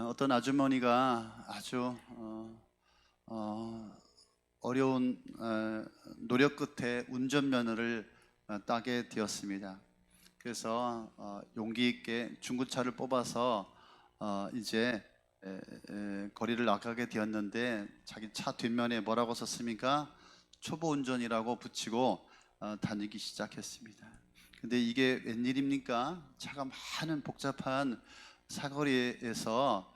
어떤 아주머니가 아주 어려운 노력 끝에 운전면허를 따게 되었습니다. 그래서 용기 있게 중고차를 뽑아서 이제 거리를 나가게 되었는데, 자기 차 뒷면에 뭐라고 썼습니까? 초보 운전이라고 붙이고 다니기 시작했습니다. 근데 이게 웬일입니까? 차가 많은 복잡한 사거리에서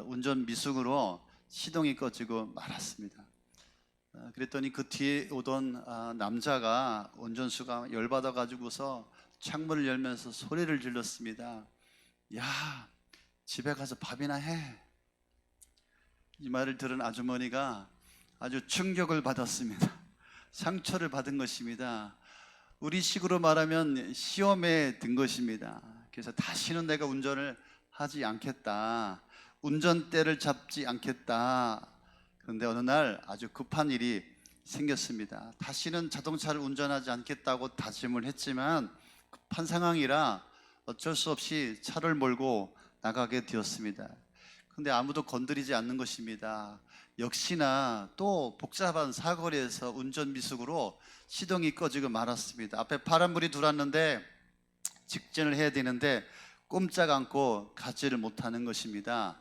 운전 미숙으로 시동이 꺼지고 말았습니다. 그랬더니 그 뒤에 오던 남자가, 운전수가 열받아 가지고서 창문을 열면서 소리를 질렀습니다. 야, 집에 가서 밥이나 해. 이 말을 들은 아주머니가 아주 충격을 받았습니다. 상처를 받은 것입니다. 우리식으로 말하면 시험에 든 것입니다. 그래서 다시는 내가 운전을 하지 않겠다, 운전대를 잡지 않겠다. 그런데 어느 날 아주 급한 일이 생겼습니다. 다시는 자동차를 운전하지 않겠다고 다짐을 했지만 급한 상황이라 어쩔 수 없이 차를 몰고 나가게 되었습니다. 근데 아무도 건드리지 않는 것입니다. 역시나 또 복잡한 사거리에서 운전 미숙으로 시동이 꺼지고 말았습니다. 앞에 파란불이 들어왔는데 직진을 해야 되는데 꼼짝 않고 가지를 못하는 것입니다.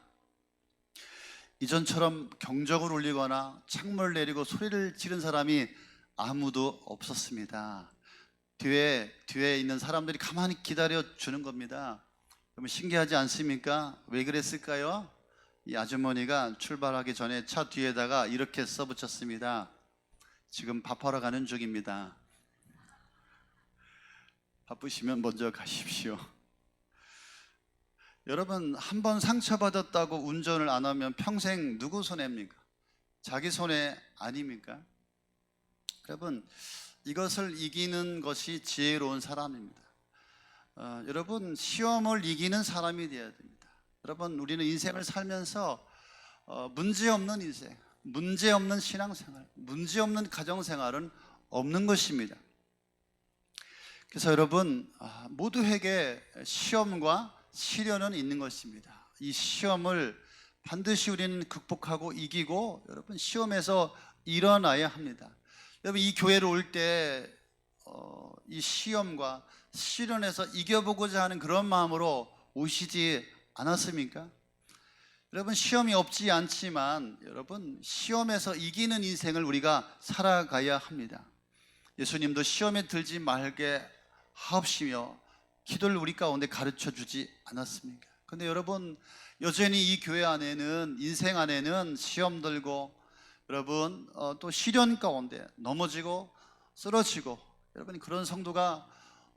이전처럼 경적을 울리거나 창문을 내리고 소리를 지른 사람이 아무도 없었습니다. 뒤에 있는 사람들이 가만히 기다려 주는 겁니다. 그러면 신기하지 않습니까? 왜 그랬을까요? 이 아주머니가 출발하기 전에 차 뒤에다가 이렇게 써붙였습니다. 지금 밥하러 가는 중입니다. 바쁘시면 먼저 가십시오. 여러분, 한번 상처받았다고 운전을 안 하면 평생 누구 손해입니까? 자기 손해 아닙니까? 여러분, 이것을 이기는 것이 지혜로운 사람입니다. 여러분, 시험을 이기는 사람이 되어야 됩니다. 여러분, 우리는 인생을 살면서 문제없는 인생, 문제없는 신앙생활, 문제없는 가정생활은 없는 것입니다. 그래서 여러분, 모두에게 시험과 시련은 있는 것입니다. 이 시험을 반드시 우리는 극복하고 이기고, 여러분, 시험에서 일어나야 합니다. 여러분, 이 교회로 올 때 이 시험과 시련에서 이겨보고자 하는 그런 마음으로 오시지 않았습니까? 여러분, 시험이 없지 않지만 여러분, 시험에서 이기는 인생을 우리가 살아가야 합니다. 예수님도 시험에 들지 말게 하옵시며 기도를 우리 가운데 가르쳐 주지 않았습니까? 근데 여러분, 여전히 이 교회 안에는, 인생 안에는 시험 들고, 여러분 또 시련 가운데 넘어지고 쓰러지고, 여러분, 그런 성도가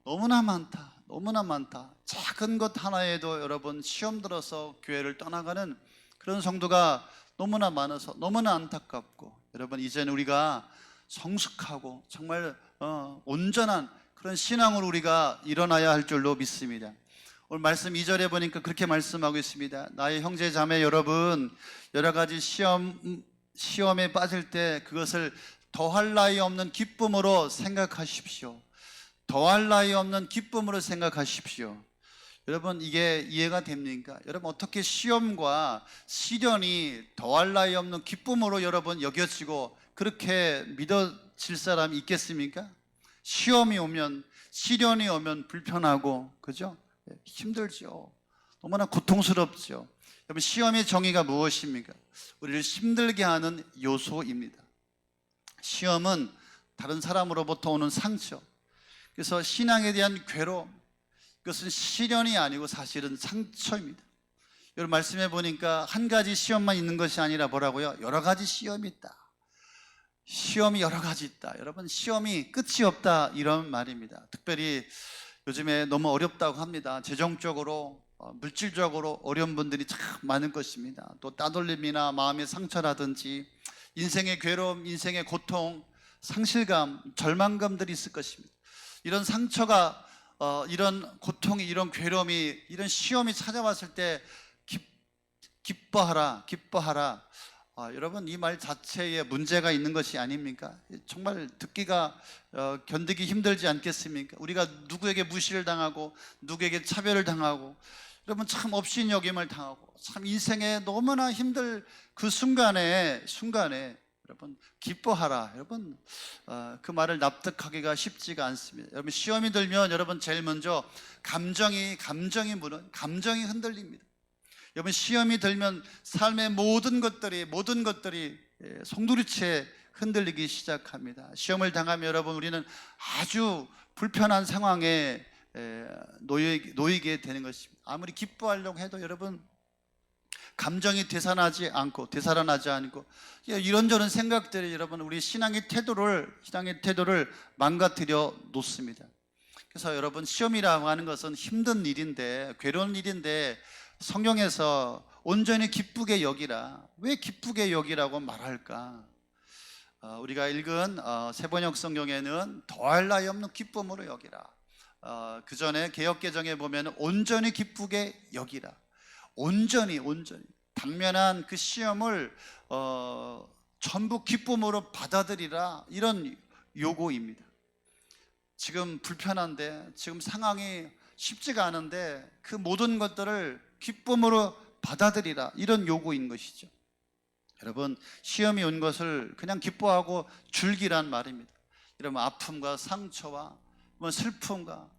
너무나 많다, 너무나 많다. 작은 것 하나에도 여러분 시험 들어서 교회를 떠나가는 그런 성도가 너무나 많아서 너무나 안타깝고, 여러분, 이제는 우리가 성숙하고 정말 온전한 그런 신앙으로 우리가 일어나야 할 줄로 믿습니다. 오늘 말씀 2절에 보니까 그렇게 말씀하고 있습니다. 나의 형제 자매 여러분, 여러 가지 시험에 빠질 때 그것을 더할 나위 없는 기쁨으로 생각하십시오. 더할 나위 없는 기쁨으로 생각하십시오. 여러분, 이게 이해가 됩니까? 여러분, 어떻게 시험과 시련이 더할 나위 없는 기쁨으로 여러분 여겨지고 그렇게 믿어질 사람이 있겠습니까? 시험이 오면, 시련이 오면 불편하고, 그죠? 힘들죠. 너무나 고통스럽죠. 여러분, 시험의 정의가 무엇입니까? 우리를 힘들게 하는 요소입니다. 시험은 다른 사람으로부터 오는 상처, 그래서 신앙에 대한 괴로움, 그것은 시련이 아니고 사실은 상처입니다. 여러분, 말씀해 보니까 한 가지 시험만 있는 것이 아니라 뭐라고요? 여러 가지 시험이 있다. 시험이 여러 가지 있다. 여러분, 시험이 끝이 없다, 이런 말입니다. 특별히 요즘에 너무 어렵다고 합니다. 재정적으로, 물질적으로 어려운 분들이 참 많은 것입니다. 또 따돌림이나 마음의 상처라든지 인생의 괴로움, 인생의 고통, 상실감, 절망감들이 있을 것입니다. 이런 상처가, 이런 고통이, 이런 괴로움이, 이런 시험이 찾아왔을 때 기뻐하라, 기뻐하라. 여러분, 이 말 자체에 문제가 있는 것이 아닙니까? 정말 듣기가 견디기 힘들지 않겠습니까? 우리가 누구에게 무시를 당하고 누구에게 차별을 당하고, 여러분 참 업신여김을 당하고 참 인생에 너무나 힘들 그 순간에 여러분 기뻐하라. 여러분 그 말을 납득하기가 쉽지가 않습니다. 여러분 시험이 들면 여러분 제일 먼저 감정이 흔들립니다. 여러분 시험이 들면 삶의 모든 것들이 송두리째 흔들리기 시작합니다. 시험을 당하면 여러분 우리는 아주 불편한 상황에 놓이게 되는 것입니다. 아무리 기뻐하려고 해도 여러분 감정이 되살아나지 않고 이런저런 생각들이 여러분 우리 신앙의 태도를 망가뜨려 놓습니다. 그래서 여러분 시험이라고 하는 것은 힘든 일인데, 괴로운 일인데 성경에서 온전히 기쁘게 여기라. 왜 기쁘게 여기라고 말할까? 우리가 읽은 세번역 성경에는 더할 나위 없는 기쁨으로 여기라. 그 전에 개역개정에 보면 온전히 기쁘게 여기라. 온전히 당면한 그 시험을 전부 기쁨으로 받아들이라. 이런 요구입니다. 지금 불편한데, 지금 상황이 쉽지가 않은데 그 모든 것들을 기쁨으로 받아들이라. 이런 요구인 것이죠. 여러분 시험이 온 것을 그냥 기뻐하고 즐기란 말입니다. 여러분 아픔과 상처와 슬픔과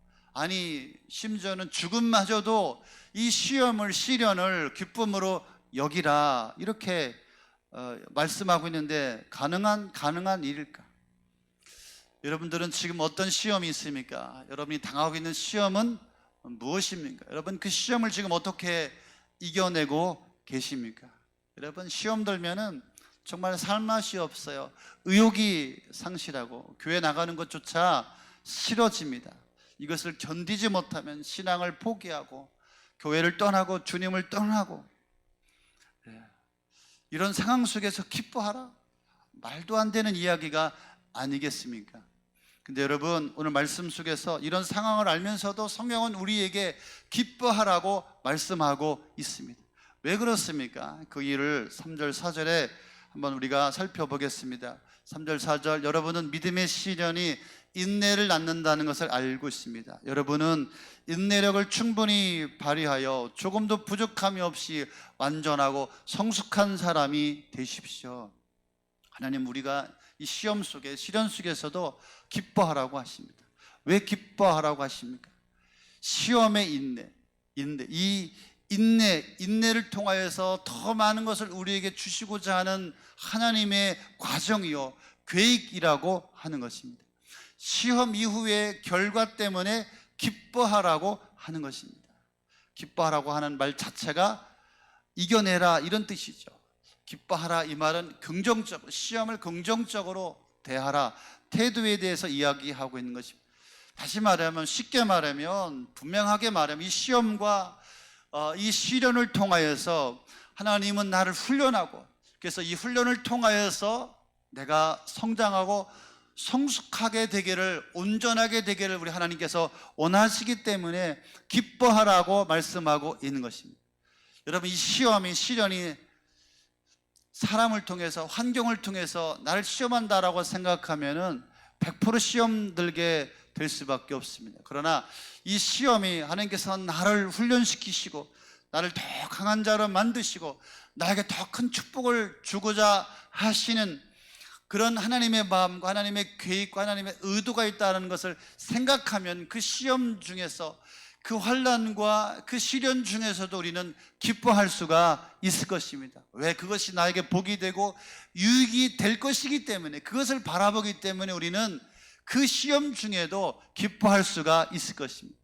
심지어는 죽음마저도 이 시련을 기쁨으로 여기라. 이렇게 말씀하고 있는데 가능한 일일까? 여러분들은 지금 어떤 시험이 있습니까? 여러분이 당하고 있는 시험은 무엇입니까? 여러분 그 시험을 지금 어떻게 이겨내고 계십니까? 여러분 시험 들면은 정말 살맛이 없어요. 의욕이 상실하고 교회 나가는 것조차 싫어집니다. 이것을 견디지 못하면 신앙을 포기하고 교회를 떠나고 주님을 떠나고, 이런 상황 속에서 기뻐하라? 말도 안 되는 이야기가 아니겠습니까? 근데 여러분 오늘 말씀 속에서 이런 상황을 알면서도 성경은 우리에게 기뻐하라고 말씀하고 있습니다. 왜 그렇습니까? 그 일을 3절 4절에 한번 우리가 살펴보겠습니다. 3절 4절, 여러분은 믿음의 시련이 인내를 낳는다는 것을 알고 있습니다. 여러분은 인내력을 충분히 발휘하여 조금도 부족함이 없이 완전하고 성숙한 사람이 되십시오. 하나님 우리가 이 시련 속에서도 기뻐하라고 하십니다. 왜 기뻐하라고 하십니까? 시험의 이 인내를 통하여서 더 많은 것을 우리에게 주시고자 하는 하나님의 과정이요 계획이라고 하는 것입니다. 시험 이후의 결과 때문에 기뻐하라고 하는 것입니다. 기뻐하라고 하는 말 자체가 이겨내라 이런 뜻이죠. 기뻐하라 이 말은 긍정적으로, 시험을 긍정적으로 대하라, 태도에 대해서 이야기하고 있는 것입니다. 다시 말하면, 쉽게 말하면, 분명하게 말하면 이 시험과 이 시련을 통하여서 하나님은 나를 훈련하고, 그래서 이 훈련을 통하여서 내가 성장하고 성숙하게 되기를, 온전하게 되기를 우리 하나님께서 원하시기 때문에 기뻐하라고 말씀하고 있는 것입니다. 여러분 이 시련이 사람을 통해서, 환경을 통해서 나를 시험한다라고 생각하면은 100% 시험 들게 될 수밖에 없습니다. 그러나 이 시험이 하나님께서 나를 훈련시키시고 나를 더 강한 자로 만드시고 나에게 더 큰 축복을 주고자 하시는 그런 하나님의 마음과 하나님의 계획과 하나님의 의도가 있다는 것을 생각하면 그 시험 중에서, 그 환난과 그 시련 중에서도 우리는 기뻐할 수가 있을 것입니다. 왜? 그것이 나에게 복이 되고 유익이 될 것이기 때문에, 그것을 바라보기 때문에 우리는 그 시험 중에도 기뻐할 수가 있을 것입니다.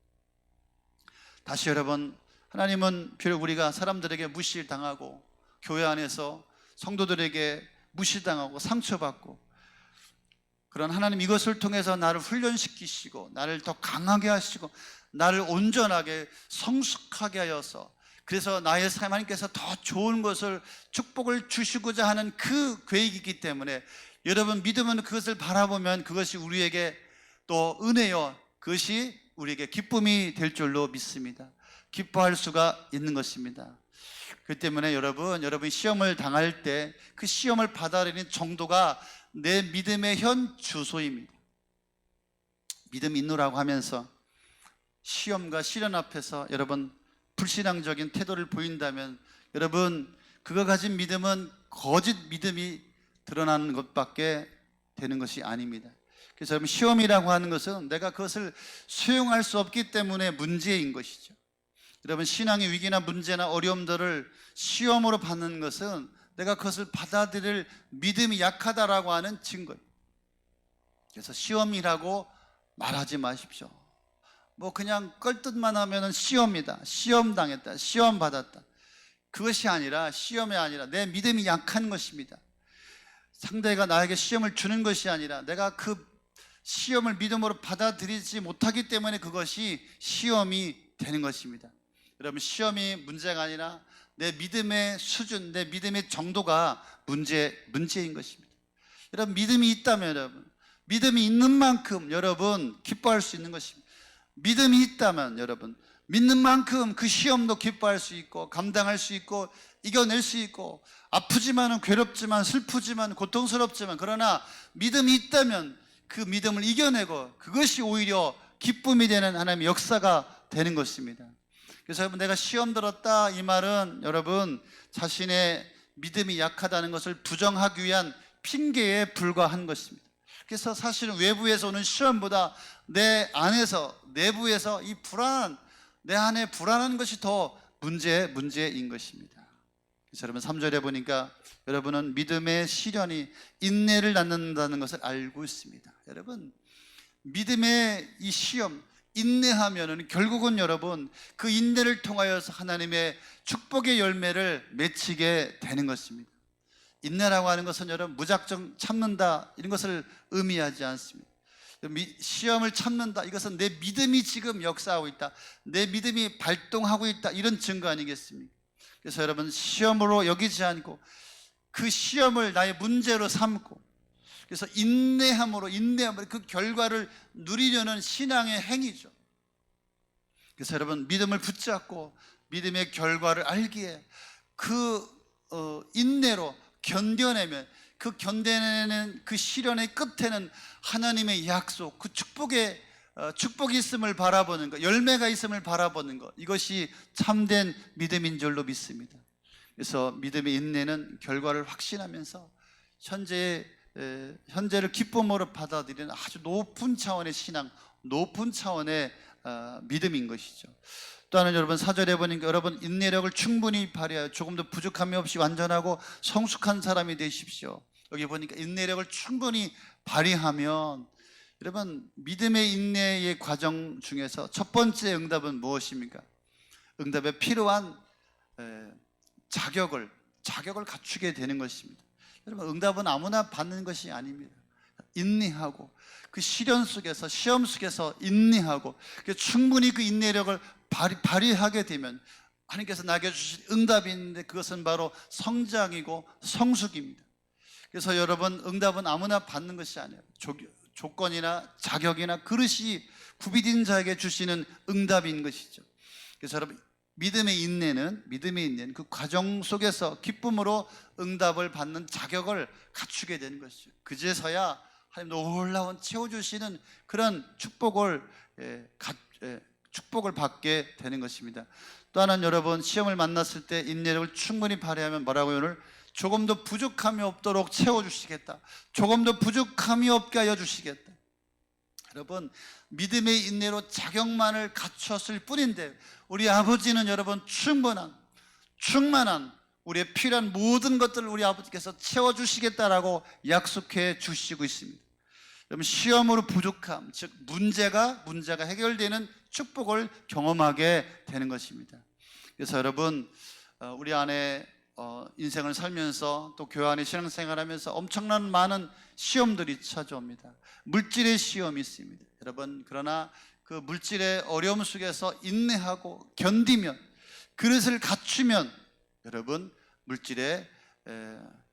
다시 여러분, 하나님은 비록 우리가 사람들에게 무시당하고 교회 안에서 성도들에게 무시당하고 상처받고, 그런 하나님 이것을 통해서 나를 훈련시키시고 나를 더 강하게 하시고 나를 온전하게 성숙하게 하여서, 그래서 나의 삶 하나님께서 더 좋은 것을, 축복을 주시고자 하는 그 계획이기 때문에 여러분 믿으면, 그것을 바라보면 그것이 우리에게 또 은혜요, 그것이 우리에게 기쁨이 될 줄로 믿습니다. 기뻐할 수가 있는 것입니다. 그렇기 때문에 여러분 시험을 당할 때 그 시험을 받아들이는 정도가 내 믿음의 현 주소입니다. 믿음이 있노라고 하면서 시험과 시련 앞에서 여러분 불신앙적인 태도를 보인다면 여러분, 그가 가진 믿음은 거짓 믿음이 드러나는 것밖에 되는 것이 아닙니다. 그래서 여러분, 시험이라고 하는 것은 내가 그것을 수용할 수 없기 때문에 문제인 것이죠. 여러분, 신앙의 위기나 문제나 어려움들을 시험으로 받는 것은 내가 그것을 받아들일 믿음이 약하다라고 하는 증거예요. 그래서 시험이라고 말하지 마십시오. 뭐 그냥 껄뜻만 하면은 시험이다, 시험 당했다, 시험 받았다. 그것이 아니라, 시험이 아니라 내 믿음이 약한 것입니다. 상대가 나에게 시험을 주는 것이 아니라 내가 그 시험을 믿음으로 받아들이지 못하기 때문에 그것이 시험이 되는 것입니다. 여러분, 시험이 문제가 아니라 내 믿음의 수준, 내 믿음의 정도가 문제인 것입니다. 여러분, 믿음이 있다면, 여러분, 믿음이 있는 만큼 여러분 기뻐할 수 있는 것입니다. 믿음이 있다면 여러분, 믿는 만큼 그 시험도 기뻐할 수 있고 감당할 수 있고 이겨낼 수 있고, 아프지만 괴롭지만 슬프지만 고통스럽지만, 그러나 믿음이 있다면 그 믿음을 이겨내고 그것이 오히려 기쁨이 되는 하나님의 역사가 되는 것입니다. 그래서 여러분, 내가 시험 들었다, 이 말은 여러분 자신의 믿음이 약하다는 것을 부정하기 위한 핑계에 불과한 것입니다. 그래서 사실은 외부에서 오는 시험보다 내 안에서, 내부에서 이 불안한, 내 안에 불안한 것이 더 문제인 것입니다. 그래서 여러분, 3절에 보니까 여러분은 믿음의 시련이 인내를 낳는다는 것을 알고 있습니다. 여러분, 믿음의 이 시험, 인내하면은 결국은 여러분 그 인내를 통하여서 하나님의 축복의 열매를 맺히게 되는 것입니다. 인내라고 하는 것은 여러분 무작정 참는다, 이런 것을 의미하지 않습니다. 시험을 참는다, 이것은 내 믿음이 지금 역사하고 있다, 내 믿음이 발동하고 있다, 이런 증거 아니겠습니까? 그래서 여러분, 시험으로 여기지 않고 그 시험을 나의 문제로 삼고, 그래서 인내함으로 그 결과를 누리려는 신앙의 행위죠. 그래서 여러분, 믿음을 붙잡고 믿음의 결과를 알기에 그 인내로 견뎌내면, 그 견뎌내는 그 시련의 끝에는 하나님의 약속, 그 축복이 있음을 바라보는 것, 열매가 있음을 바라보는 것, 이것이 참된 믿음인 줄로 믿습니다. 그래서 믿음의 인내는 결과를 확신하면서 현재를 기쁨으로 받아들이는 아주 높은 차원의 신앙, 높은 차원의 믿음인 것이죠. 또 하나는 여러분, 4절에 보니까 여러분 인내력을 충분히 발휘하여 조금 더 부족함이 없이 완전하고 성숙한 사람이 되십시오. 여기 보니까 인내력을 충분히 발휘하면, 여러분, 믿음의 인내의 과정 중에서 첫 번째 응답은 무엇입니까? 응답에 필요한 자격을 갖추게 되는 것입니다. 여러분, 응답은 아무나 받는 것이 아닙니다. 인내하고 그 시련 속에서, 시험 속에서 인내하고 충분히 그 인내력을 발휘하게 되면 하나님께서 나에게 주신 응답이 있는데, 그것은 바로 성장이고 성숙입니다. 그래서 여러분, 응답은 아무나 받는 것이 아니에요. 조건이나 자격이나 그릇이 구비된 자에게 주시는 응답인 것이죠. 그래서 여러분, 믿음의 인내는 그 과정 속에서 기쁨으로 응답을 받는 자격을 갖추게 되는 것이죠. 그제서야 하나님 놀라운 채워주시는 그런 축복을 받게 되는 것입니다. 또 하나는 여러분, 시험을 만났을 때 인내력을 충분히 발휘하면 뭐라고요? 오늘 조금 더 부족함이 없도록 채워주시겠다, 조금 더 부족함이 없게 하여 주시겠다. 여러분, 믿음의 인내로 자격만을 갖췄을 뿐인데 우리 아버지는 여러분 충만한 우리의 필요한 모든 것들을 우리 아버지께서 채워주시겠다라고 약속해 주시고 있습니다. 여러분, 시험으로 부족함, 즉 문제가 해결되는 축복을 경험하게 되는 것입니다. 그래서 여러분, 우리 안에 인생을 살면서 또 교회 안에 신앙생활하면서 엄청난 많은 시험들이 찾아옵니다. 물질의 시험이 있습니다. 여러분, 그러나 그 물질의 어려움 속에서 인내하고 견디면, 그릇을 갖추면 여러분, 물질의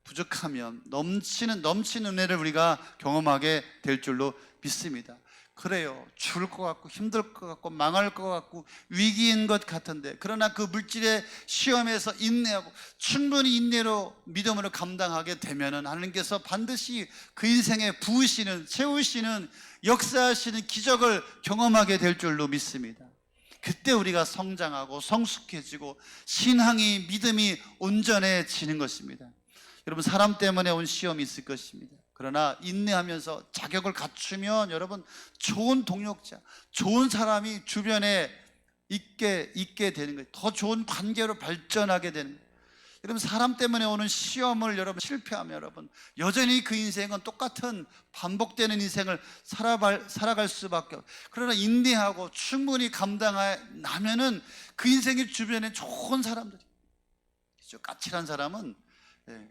부족하면 넘치는 은혜를 우리가 경험하게 될 줄로 믿습니다. 그래요, 죽을 것 같고 힘들 것 같고 망할 것 같고 위기인 것 같은데, 그러나 그 물질의 시험에서 인내하고 충분히 인내로 믿음으로 감당하게 되면은 하나님께서 반드시 그 인생에 부으시는, 채우시는, 역사하시는 기적을 경험하게 될 줄로 믿습니다. 그때 우리가 성장하고 성숙해지고 신앙이 믿음이 온전해지는 것입니다. 여러분, 사람 때문에 온 시험이 있을 것입니다. 그러나 인내하면서 자격을 갖추면 여러분, 좋은 동력자, 좋은 사람이 주변에 있게 되는 거예요. 더 좋은 관계로 발전하게 되는 거예요. 여러분, 사람 때문에 오는 시험을 여러분 실패하면 여러분 여전히 그 인생은 똑같은 반복되는 인생을 살아갈 수밖에 없어요. 그러나 인내하고 충분히 감당하면은 그 인생의 주변에 좋은 사람들이, 까칠한 사람은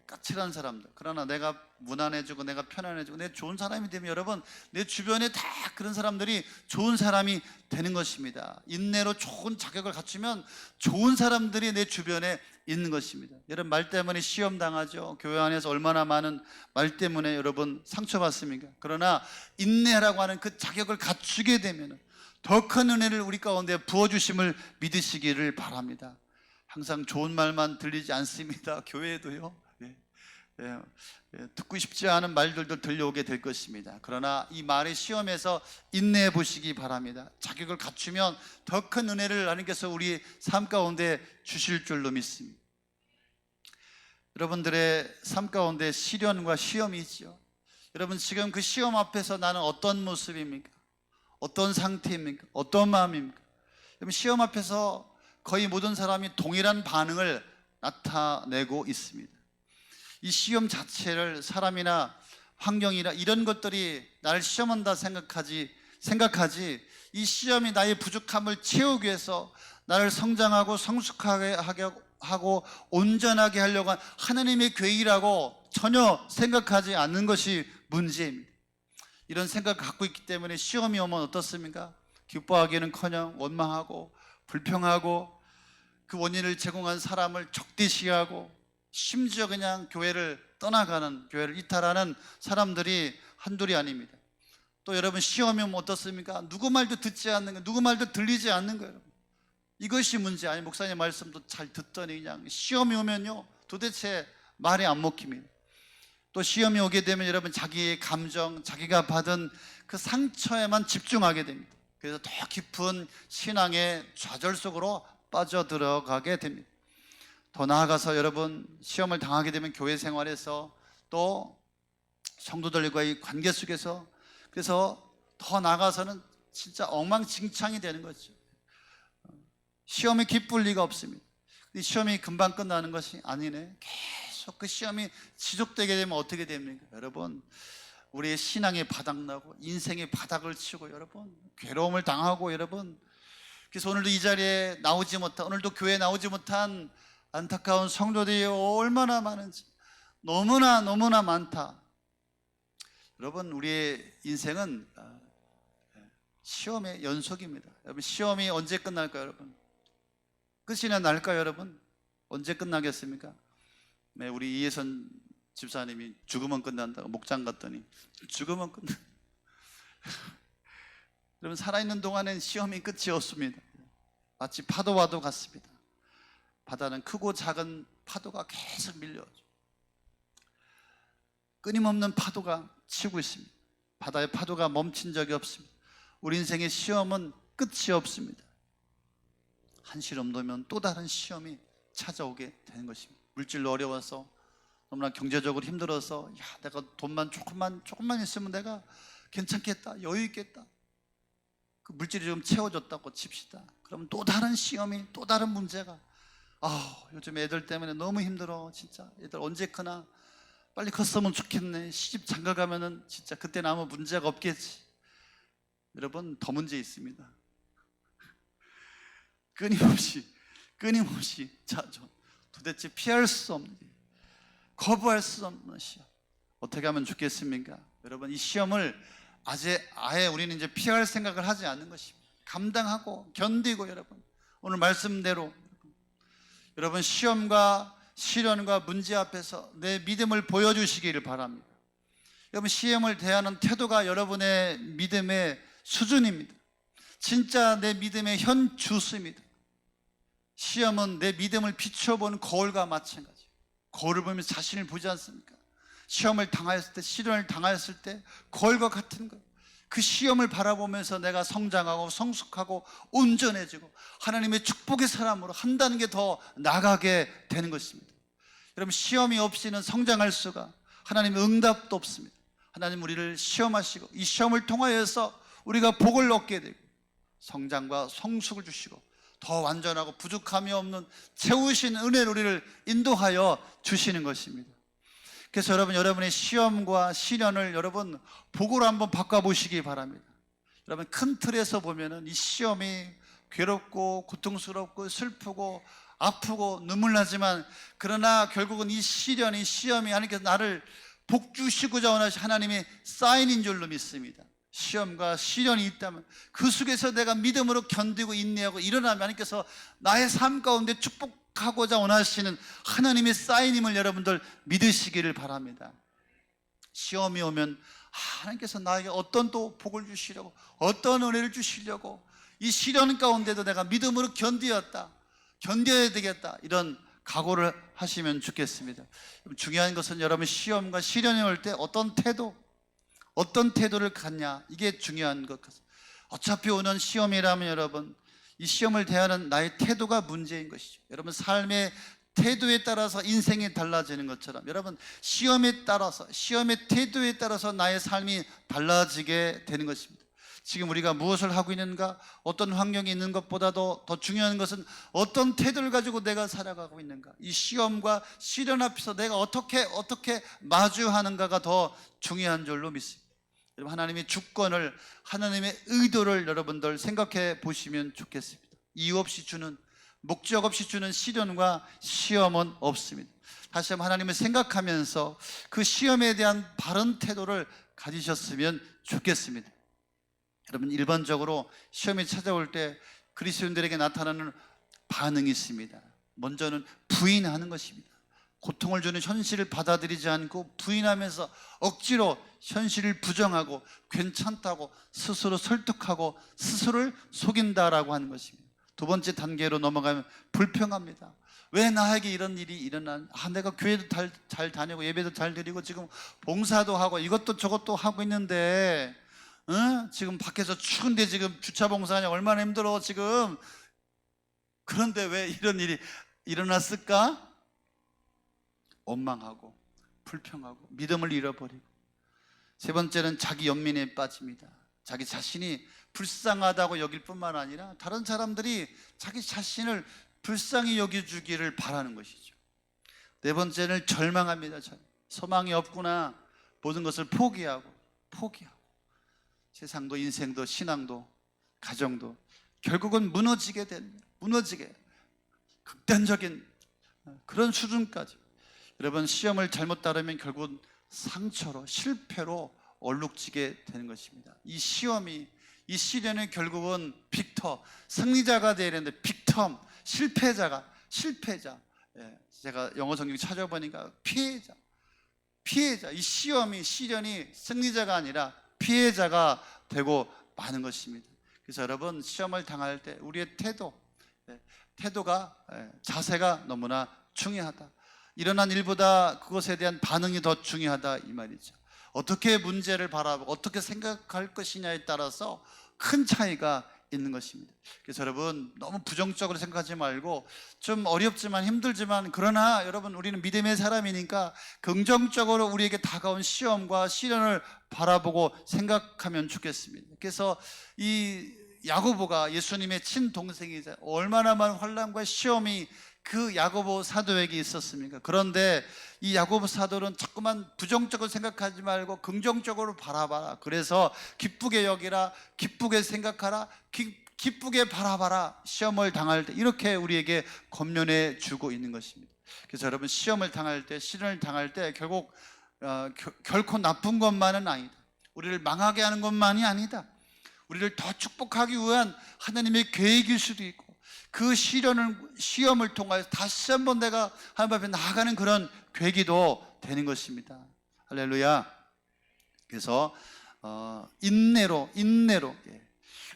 까칠한 사람들. 그러나 내가 무난해지고 내가 편안해지고 내 좋은 사람이 되면 여러분, 내 주변에 다 그런 사람들이 좋은 사람이 되는 것입니다. 인내로 좋은 자격을 갖추면 좋은 사람들이 내 주변에 있는 것입니다. 여러분, 말 때문에 시험 당하죠. 교회 안에서 얼마나 많은 말 때문에 여러분 상처받습니까? 그러나 인내라고 하는 그 자격을 갖추게 되면 더 큰 은혜를 우리 가운데 부어주심을 믿으시기를 바랍니다. 항상 좋은 말만 들리지 않습니다. 교회에도요. 듣고 싶지 않은 말들도 들려오게 될 것입니다. 그러나 이 말의 시험에서 인내해 보시기 바랍니다. 자격을 갖추면 더 큰 은혜를 하나님께서 우리 삶 가운데 주실 줄로 믿습니다. 여러분들의 삶 가운데 시련과 시험이 있죠. 여러분, 지금 그 시험 앞에서 나는 어떤 모습입니까? 어떤 상태입니까? 어떤 마음입니까? 여러분, 시험 앞에서 거의 모든 사람이 동일한 반응을 나타내고 있습니다. 이 시험 자체를 사람이나 환경이나 이런 것들이 나를 시험한다 생각하지, 이 시험이 나의 부족함을 채우기 위해서 나를 성장하고 성숙하게 하고 온전하게 하려고 한 하나님의 계획이라고 전혀 생각하지 않는 것이 문제입니다. 이런 생각을 갖고 있기 때문에 시험이 오면 어떻습니까? 기뻐하기는커녕 원망하고 불평하고 그 원인을 제공한 사람을 적대시하고 심지어 그냥 교회를 떠나가는, 교회를 이탈하는 사람들이 한둘이 아닙니다. 또 여러분, 시험이 오면 어떻습니까? 누구 말도 듣지 않는 거예요. 누구 말도 들리지 않는 거예요. 여러분, 이것이 문제. 아니, 목사님 말씀도 잘 듣더니 그냥 시험이 오면요 도대체 말이 안 먹힙니다. 또 시험이 오게 되면 여러분, 자기의 감정, 자기가 받은 그 상처에만 집중하게 됩니다. 그래서 더 깊은 신앙의 좌절 속으로 빠져들어가게 됩니다. 더 나아가서 여러분, 시험을 당하게 되면 교회 생활에서 또 성도들과의 관계 속에서, 그래서 더 나아가서는 진짜 엉망진창이 되는 거죠. 시험이 기쁠 리가 없습니다. 시험이 금방 끝나는 것이 아니네. 계속 그 시험이 지속되게 되면 어떻게 됩니까? 여러분, 우리의 신앙이 바닥나고 인생의 바닥을 치고 여러분 괴로움을 당하고, 여러분, 그래서 오늘도 이 자리에 나오지 못한, 오늘도 교회에 나오지 못한 안타까운 성도들이 얼마나 많은지, 너무나 많다. 여러분, 우리의 인생은 시험의 연속입니다. 여러분, 시험이 언제 끝날까요? 여러분, 끝이나 날까요? 여러분, 언제 끝나겠습니까? 네, 우리 이혜선 집사님이 죽으면 끝난다고 목장 갔더니 죽으면 끝나. 여러분, 살아있는 동안엔 시험이 끝이 없습니다. 마치 파도와도 같습니다. 바다는 크고 작은 파도가 계속 밀려오죠. 끊임없는 파도가 치고 있습니다. 바다의 파도가 멈춘 적이 없습니다. 우리 인생의 시험은 끝이 없습니다. 한 시험 넘으면 또 다른 시험이 찾아오게 되는 것입니다. 물질로 어려워서, 너무나 경제적으로 힘들어서, 내가 돈만 조금만 있으면 내가 괜찮겠다, 여유 있겠다, 그 물질이 좀 채워줬다고 칩시다. 그러면 또 다른 시험이, 또 다른 문제가, 요즘 애들 때문에 너무 힘들어. 진짜 애들 언제 크나, 빨리 컸으면 좋겠네. 시집 장가 가면은 진짜 그때는 아무 문제가 없겠지. 여러분, 더 문제 있습니다. 끊임없이 자주, 도대체 피할 수 없는, 거부할 수 없는 시험. 어떻게 하면 좋겠습니까? 여러분, 이 시험을 아예 우리는 이제 피할 생각을 하지 않는 것입니다. 감당하고 견디고, 여러분, 오늘 말씀대로 여러분, 시험과 시련과 문제 앞에서 내 믿음을 보여주시기를 바랍니다. 여러분, 시험을 대하는 태도가 여러분의 믿음의 수준입니다. 진짜 내 믿음의 현 주소입니다. 시험은 내 믿음을 비춰보는 거울과 마찬가지예요. 거울을 보면 자신을 보지 않습니까? 시험을 당하였을 때, 시련을 당하였을 때 거울과 같은 거예요. 그 시험을 바라보면서 내가 성장하고 성숙하고 온전해지고 하나님의 축복의 사람으로 한 단계 더 나가게 되는 것입니다. 여러분, 시험이 없이는 성장할 수가, 하나님의 응답도 없습니다. 하나님 우리를 시험하시고 이 시험을 통하여서 우리가 복을 얻게 되고 성장과 성숙을 주시고 더 완전하고 부족함이 없는 채우신 은혜로 우리를 인도하여 주시는 것입니다. 그래서 여러분, 여러분의 시험과 시련을 여러분 복으로 한번 바꿔보시기 바랍니다. 여러분, 큰 틀에서 보면은 이 시험이 괴롭고 고통스럽고 슬프고 아프고 눈물 나지만, 그러나 결국은 이 시련이, 시험이 하나님께서 나를 복 주시고자 원하신 하나님의 사인인 줄로 믿습니다. 시험과 시련이 있다면 그 속에서 내가 믿음으로 견디고 인내하고 일어나면 하나님께서 나의 삶 가운데 축복하고자 원하시는 하나님의 사인임을 여러분들 믿으시기를 바랍니다. 시험이 오면 하나님께서 나에게 어떤 또 복을 주시려고, 어떤 은혜를 주시려고, 이 시련 가운데도 내가 믿음으로 견뎌야 되겠다, 이런 각오를 하시면 좋겠습니다. 중요한 것은 여러분, 시험과 시련이 올 때 어떤 태도를 갖냐, 이게 중요한 것 같습니다. 어차피 오는 시험이라면 여러분, 이 시험을 대하는 나의 태도가 문제인 것이죠. 여러분, 삶의 태도에 따라서 인생이 달라지는 것처럼 여러분, 시험의 태도에 따라서 나의 삶이 달라지게 되는 것입니다. 지금 우리가 무엇을 하고 있는가, 어떤 환경이 있는 것보다도 더 중요한 것은 어떤 태도를 가지고 내가 살아가고 있는가, 이 시험과 시련 앞에서 내가 어떻게 마주하는가가 더 중요한 줄로 믿습니다. 여러분, 하나님의 주권을, 하나님의 의도를 여러분들 생각해 보시면 좋겠습니다. 이유 없이 주는, 목적 없이 주는 시련과 시험은 없습니다. 다시 한번 하나님을 생각하면서 그 시험에 대한 바른 태도를 가지셨으면 좋겠습니다. 여러분, 일반적으로 시험이 찾아올 때 그리스도인들에게 나타나는 반응이 있습니다. 먼저는 부인하는 것입니다. 고통을 주는 현실을 받아들이지 않고 부인하면서 억지로 현실을 부정하고 괜찮다고 스스로 설득하고 스스로를 속인다라고 하는 것입니다. 두 번째 단계로 넘어가면 불평합니다. 왜 나에게 이런 일이 일어나? 내가 교회도 잘 다니고 예배도 잘 드리고 지금 봉사도 하고 이것도 저것도 하고 있는데 지금 밖에서 추운데 지금 주차 봉사하냐, 얼마나 힘들어 지금. 그런데 왜 이런 일이 일어났을까? 원망하고 불평하고 믿음을 잃어버리고, 세 번째는 자기 연민에 빠집니다. 자기 자신이 불쌍하다고 여길 뿐만 아니라 다른 사람들이 자기 자신을 불쌍히 여겨주기를 바라는 것이죠. 네 번째는 절망합니다. 소망이 없구나. 모든 것을 포기하고 세상도 인생도 신앙도 가정도 결국은 무너지게 극단적인 그런 수준까지. 여러분, 시험을 잘못 따르면 결국은 상처로, 실패로 얼룩지게 되는 것입니다. 이 시험이, 이 시련은 결국은 빅터, 승리자가 되어야 되는데 빅텀, 실패자. 제가 영어 성경 찾아보니까 피해자. 이 시련이 승리자가 아니라 피해자가 되고 마는 것입니다. 그래서 여러분, 시험을 당할 때 우리의 태도가, 자세가 너무나 중요하다. 일어난 일보다 그것에 대한 반응이 더 중요하다, 이 말이죠. 어떻게 문제를 바라보고 어떻게 생각할 것이냐에 따라서 큰 차이가 있는 것입니다. 그래서 여러분, 너무 부정적으로 생각하지 말고, 좀 어렵지만 힘들지만 그러나 여러분, 우리는 믿음의 사람이니까 긍정적으로 우리에게 다가온 시험과 시련을 바라보고 생각하면 좋겠습니다. 그래서 이 야고보가 예수님의 친동생이자 얼마나 많은 환난과 시험이 그 야고보 사도에게 있었습니까? 그런데 이 야고보 사도는 자꾸만 부정적으로 생각하지 말고 긍정적으로 바라봐라. 그래서 기쁘게 여기라, 기쁘게 생각하라, 기쁘게 바라봐라. 시험을 당할 때 이렇게 우리에게 권면해 주고 있는 것입니다. 그래서 여러분, 시험을 당할 때, 시련을 당할 때 결국 결코 나쁜 것만은 아니다. 우리를 망하게 하는 것만이 아니다. 우리를 더 축복하기 위한 하나님의 계획일 수도 있고, 그 시험을 통하여 다시 한번 내가 하나님 앞에 나아가는 그런 계기도 되는 것입니다. 할렐루야. 그래서 인내로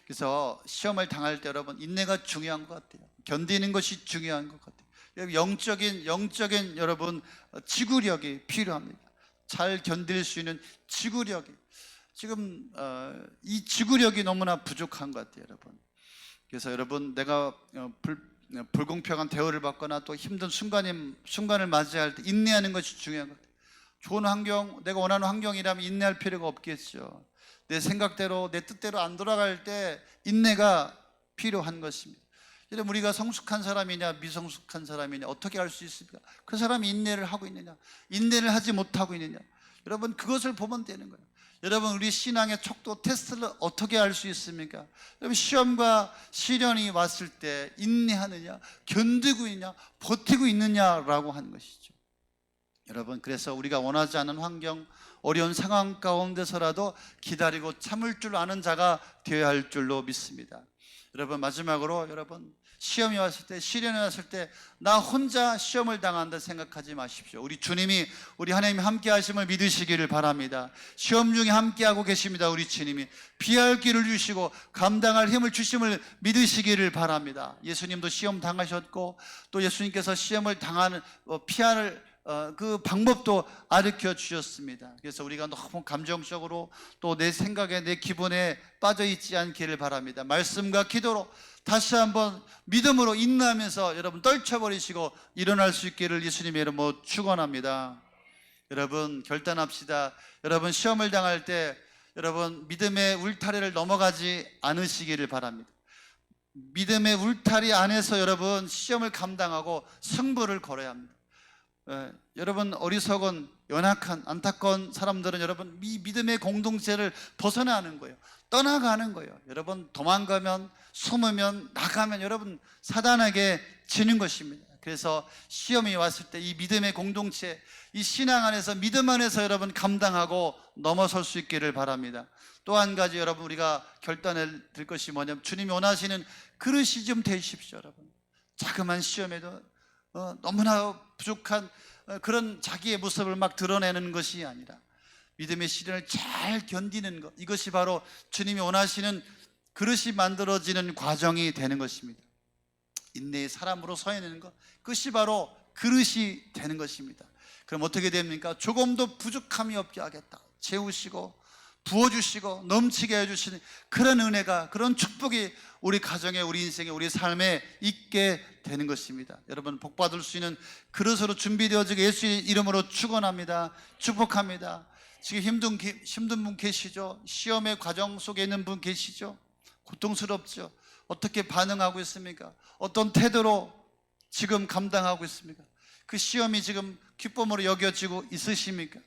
그래서 시험을 당할 때 여러분, 인내가 중요한 것 같아요. 견디는 것이 중요한 것 같아요. 영적인 여러분, 지구력이 필요합니다. 잘 견딜 수 있는 지구력이. 지금 이 지구력이 너무나 부족한 것 같아요, 여러분. 그래서 여러분, 내가 불공평한 대우를 받거나 또 힘든 순간을 맞이할 때 인내하는 것이 중요한 것 같아요. 좋은 환경, 내가 원하는 환경이라면 인내할 필요가 없겠죠. 내 생각대로, 내 뜻대로 안 돌아갈 때 인내가 필요한 것입니다. 여러분, 우리가 성숙한 사람이냐 미성숙한 사람이냐 어떻게 알 수 있습니까? 그 사람이 인내를 하고 있느냐, 인내를 하지 못하고 있느냐, 여러분 그것을 보면 되는 거예요. 여러분, 우리 신앙의 척도 테스트를 어떻게 알 수 있습니까? 여러분, 시험과 시련이 왔을 때 인내하느냐, 견디고 있느냐, 버티고 있느냐라고 하는 것이죠. 여러분, 그래서 우리가 원하지 않은 환경, 어려운 상황 가운데서라도 기다리고 참을 줄 아는 자가 되어야 할 줄로 믿습니다. 여러분, 마지막으로 여러분, 시험이 왔을 때, 시련이 왔을 때 나 혼자 시험을 당한다 생각하지 마십시오. 우리 주님이, 우리 하나님이 함께 하심을 믿으시기를 바랍니다. 시험 중에 함께하고 계십니다. 우리 주님이 피할 길을 주시고 감당할 힘을 주심을 믿으시기를 바랍니다. 예수님도 시험 당하셨고 또 예수님께서 시험을 당하는 피할 그 방법도 가르쳐 주셨습니다. 그래서 우리가 너무 감정적으로 또 내 생각에, 내 기분에 빠져 있지 않기를 바랍니다. 말씀과 기도로 다시 한번 믿음으로 인내하면서 여러분 떨쳐버리시고 일어날 수 있기를 예수님의 이름으로 축원합니다. 여러분, 결단합시다. 여러분, 시험을 당할 때 여러분 믿음의 울타리를 넘어가지 않으시기를 바랍니다. 믿음의 울타리 안에서 여러분 시험을 감당하고 승부를 걸어야 합니다. 여러분, 어리석은 연약한 안타까운 사람들은 여러분 믿음의 공동체를 벗어나는 거예요. 떠나가는 거예요. 여러분, 도망가면, 숨으면, 나가면 여러분 사단에게 지는 것입니다. 그래서 시험이 왔을 때 이 믿음의 공동체, 이 신앙 안에서, 믿음 안에서 여러분 감당하고 넘어설 수 있기를 바랍니다. 또 한 가지 여러분, 우리가 결단을 들 것이 뭐냐면, 주님이 원하시는 그릇이 좀 되십시오. 여러분, 자그마한 시험에도 너무나 부족한 그런 자기의 모습을 막 드러내는 것이 아니라 믿음의 시련을 잘 견디는 것, 이것이 바로 주님이 원하시는 그릇이 만들어지는 과정이 되는 것입니다. 인내의 사람으로 서 있는 것, 그것이 바로 그릇이 되는 것입니다. 그럼 어떻게 됩니까? 조금도 부족함이 없게 하겠다, 채우시고 부어주시고 넘치게 해주시는 그런 은혜가, 그런 축복이 우리 가정에, 우리 인생에, 우리 삶에 있게 되는 것입니다. 여러분, 복받을 수 있는 그릇으로 준비되어지게 예수의 이름으로 축원합니다. 축복합니다. 지금 힘든 분 계시죠? 시험의 과정 속에 있는 분 계시죠? 고통스럽죠? 어떻게 반응하고 있습니까? 어떤 태도로 지금 감당하고 있습니까? 그 시험이 지금 기쁨으로 여겨지고 있으십니까?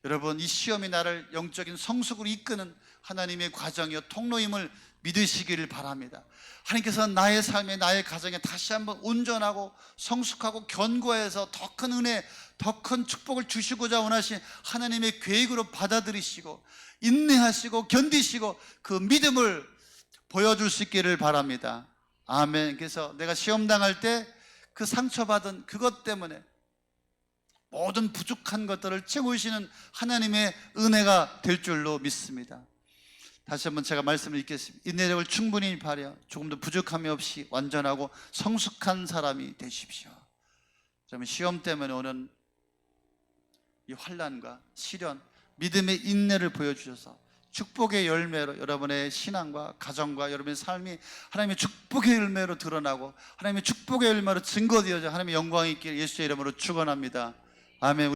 여러분, 이 시험이 나를 영적인 성숙으로 이끄는 하나님의 과정이요 통로임을 믿으시기를 바랍니다. 하나님께서 나의 삶에, 나의 가정에 다시 한번 온전하고 성숙하고 견고해서 더 큰 은혜, 더 큰 축복을 주시고자 원하신 하나님의 계획으로 받아들이시고 인내하시고 견디시고 그 믿음을 보여줄 수 있기를 바랍니다. 아멘. 그래서 내가 시험 당할 때 그 상처받은 그것 때문에 모든 부족한 것들을 채우시는 하나님의 은혜가 될 줄로 믿습니다. 다시 한번 제가 말씀을 읽겠습니다. 인내력을 충분히 발휘하여 조금도 부족함이 없이 완전하고 성숙한 사람이 되십시오. 그러면 시험 때문에 오는 이 환난과 시련, 믿음의 인내를 보여주셔서 축복의 열매로 여러분의 신앙과 가정과 여러분의 삶이 하나님의 축복의 열매로 드러나고 하나님의 축복의 열매로 증거되어져 하나님의 영광이 있기를 예수의 이름으로 축원합니다. 아멘.